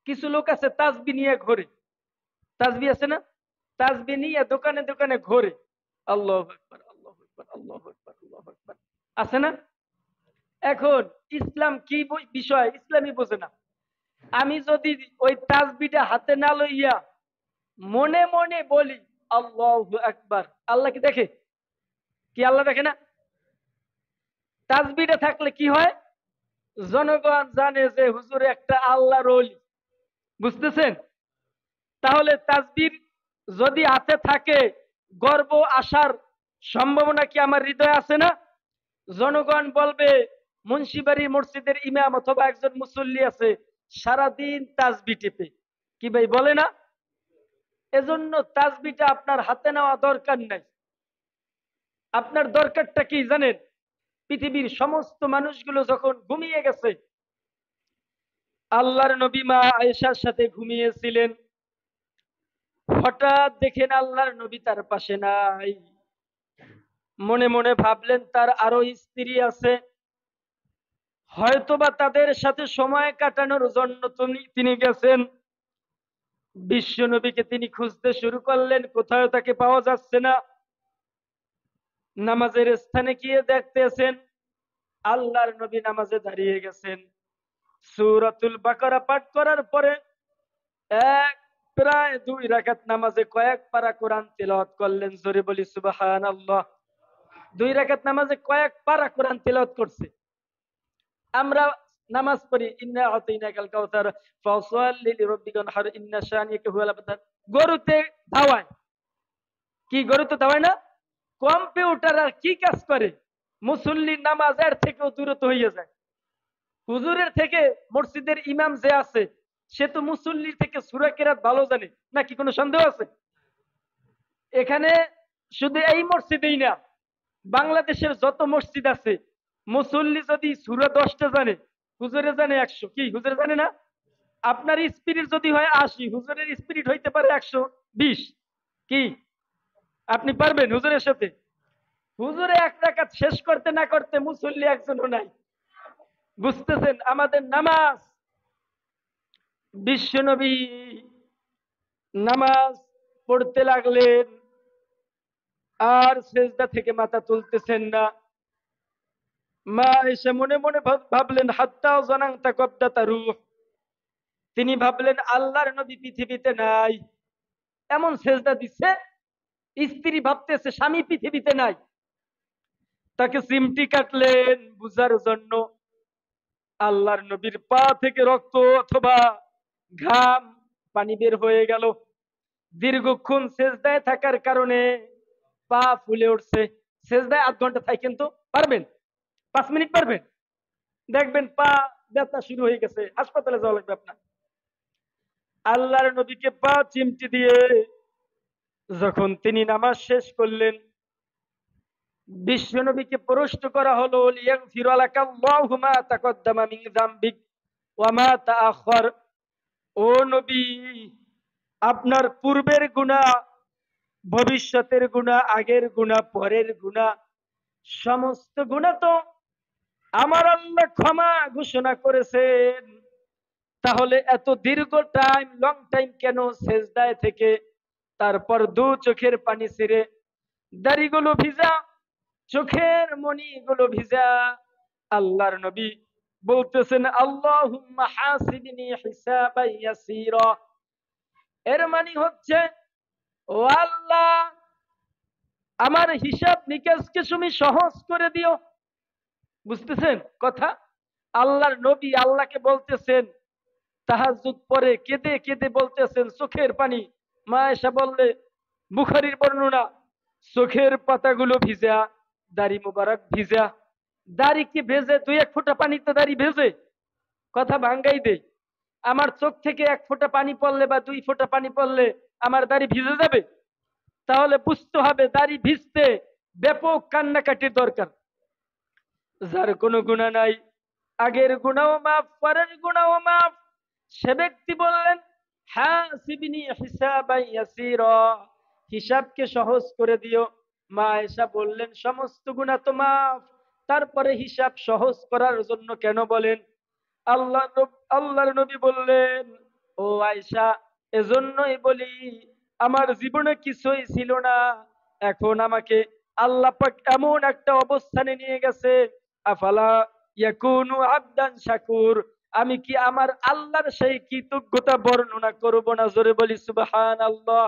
কিছু লোক আছে তাসবি নিয়ে ঘোরে, তাসবি আছে না, তাসবি নিয়ে দোকানে দোকানে ঘোরে, আল্লাহু আকবার আল্লাহু আকবার আল্লাহু আকবার আল্লাহু আকবার, আছে না? এখন ইসলাম কি বিষয় ইসলামই বোঝে না। আমি যদি ওই তাসবিটা হাতে না লইয়া মনে মনে বলি আল্লাহু আকবার, আল্লাহ কি দেখে? কি আল্লাহ দেখে না? তাসবিটা থাকলে কি হয়, জনগণ জানে যে হুজুর একটা আল্লাহর ওলি, বুঝতেছেন? তাহলে তাসবির যদি হাতে থাকে, গর্ব আসার সম্ভাবনা কি আমার হৃদয়ে আছে না? জনগণ বলবে মুন্সিবাড়ি মসজিদের ইমাম অথবা একজন মুসল্লি আছে সারাদিন তাসবি টিপে, কি ভাই বলে না? এজন্য তাসবিটা আপনার হাতে নেওয়া দরকার নাই। আপনার দরকারটা কি জানেন? পৃথিবীর সমস্ত মানুষগুলো যখন ঘুমিয়ে গেছে, আল্লাহর নবী মা আয়েশার সাথে ঘুমিয়েছিলেন, হঠাৎ দেখেন আল্লাহর নবী তার পাশে নাই। মনে মনে ভাবলেন তার আরো স্ত্রী আছে, হয়তোবা তাদের সাথে সময় কাটানোর জন্য তিনি গেছেন। বিশ্ব নবীকে তিনি খুঁজতে শুরু করলেন, কোথাও তাকে পাওয়া যাচ্ছে না। নামাজের স্থানে গিয়ে দেখতেছেন আল্লাহর নবী নামাজে দাঁড়িয়ে গেছেন। সূরাতুল বাকারা পাঠ করার পরে এক প্রায় 2 রাকাত নামাজে কয়েক পারা কোরআন তিলাওয়াত করলেন। জোরে বলি সুবহানাল্লাহ। 2 রাকাত নামাজে কয়েক পারা কোরআন তিলাওয়াত করছে। আমরা নামাজ পড়ি ইন্না আতাইনাকাল কাউসার ফাসাল্লি লিরাব্বিকা ওয়ানহার ইন্না শানিয়াকা হুয়াল আবতার। গরুতে ধাওয়ায়, কি গরুতে ধাওয়ায় না? কম্পিউটার আর কি কাজ করে? মুসল্লির নামাজ এর থেকেও দূরত হয়ে যায়। হুজুরের থেকে মসজিদের ইমাম যে আছে সে তো মুসল্লির থেকে সূরা কিরাত ভালো জানে, নাকি কোনো সন্দেহ আছে? এখানে শুধু এই মসজিদেই না, বাংলাদেশের যত মসজিদ আছে, মুসল্লি যদি সূরা 10টা জানে, হুজুরে জানে 100। কি হুজুরে জানে না? আপনার স্পিরিট যদি হয় 80, হুজুরের স্পিরিট হইতে পারে 120। কি আপনি পারবেন হুজুরের সাথে? হুজুরে 1 রাকাত শেষ করতে না করতে মুসল্লি একজনও নাই। বুঝতেছেন আমাদের নামাজ? বিশ্বনবী নামাজ পড়তে লাগলেন, আর সেজদা থেকে মাথা তুলতেছেন না। মা এসে মনে মনে ভাবলেন হাত্তা জানাংতা কবদাতা রূহ, তিনি ভাবলেন আল্লাহর নবী পৃথিবীতে নাই। এমন সেজদা দিচ্ছে, স্ত্রী ভাবতেছে স্বামী পৃথিবীতে নাই। তাকে চিমটি কাটলেন বুঝার জন্য। আল্লাহর নবীর পা থেকে রক্ত অথবা ঘাম পানি বের হয়ে গেল। দীর্ঘক্ষণ সেজদায় থাকার কারণে পা ফুলে উঠছে। সেজদায় 8 ঘন্টা থাকেন তো পারবেন? 5 মিনিট পারবেন? দেখবেন পা ব্যথা শুরু হয়ে গেছে, হাসপাতালে যাওয়া লাগবে আপনার। আল্লাহর নবীকে পা চিমটি দিয়ে যখন তিনি নামাজ শেষ করলেন, বিশ্ব নবীকে প্রশ্ন করা হলো লিয়াগফির লাকা আল্লাহু মা তাকদ্দামা মিন যামবিক ওয়া মা তাআখার। ও নবী, আপনার পূর্বের গুনাহ, ভবিষ্যতের গুনাহ, আগের গুনাহ, পরের গুনাহ, সমস্ত গুনাহ তো আমার আল্লাহ ক্ষমা ঘোষণা করেছেন। তাহলে এত দীর্ঘ টাইম, লং টাইম কেন সেজদায় থেকে? তারপর চোখের পানি ছিঁড়ে, দাড়িগুলো ভিজা, চোখের মণিগুলো ভিজা, আল্লাহর নবী বলতেছেন আল্লাহুম্মা হাসিবনি হিসাবান ইয়াসীরা। এর মানে হচ্ছে, ও আল্লাহ, আমার হিসাব নিকাশকে তুমি সহজ করে দিও। বুঝতেছেন কথা? আল্লাহর নবী আল্লাহকে বলতেছেন, তাহাজ্জুদ পরে কেঁদে কেঁদে বলতেছেন, চোখের পানি। মা এসা বললে, বুখারীর বর্ণনা, চোখের পাতাগুলো ভিজা, দাড়ি মুবারক ভিজা। দাড়ি কি ভেজে? 2-1 ফোঁটা পানিতে দাড়ি ভেজে? কথা ভাঙ্গাই দেই। আমার চোখ থেকে 1 ফোঁটা পানি পড়লে বা 2 ফোঁটা পানি পড়লে আমার দাড়ি ভিজে যাবে? তাহলে বুঝতে হবে দাড়ি ভিজতে ব্যাপক কান্নাকাটির দরকার। যার কোনো গুনাহ নাই, আগের গুনাহ মাফ, পরের গুনাহ মাফ, সে ব্যক্তি বললেন হাসিবনি হিসাবান ইয়াসীরা, হিসাবকে সহজ করে দিও। মা আয়েশা বললেন সমস্ত গুনাহ তো মাফ, তারপরে হিসাব সহজ করার জন্য কেন বলেন? আল্লাহর নবী বললেন ও আয়েশা, এজন্যই বলি আমার জীবনে কিছুই ছিল না, এখন আমাকে আল্লাহ পাক এমন একটা অবস্থানে নিয়ে গেছে। আফালা ইয়াকুনু আবদান শাকুর, আমি কি আমার আল্লাহর সেই কৃতজ্ঞতা বর্ণনা করব না? জোরে বলি সুবহানাল্লাহ।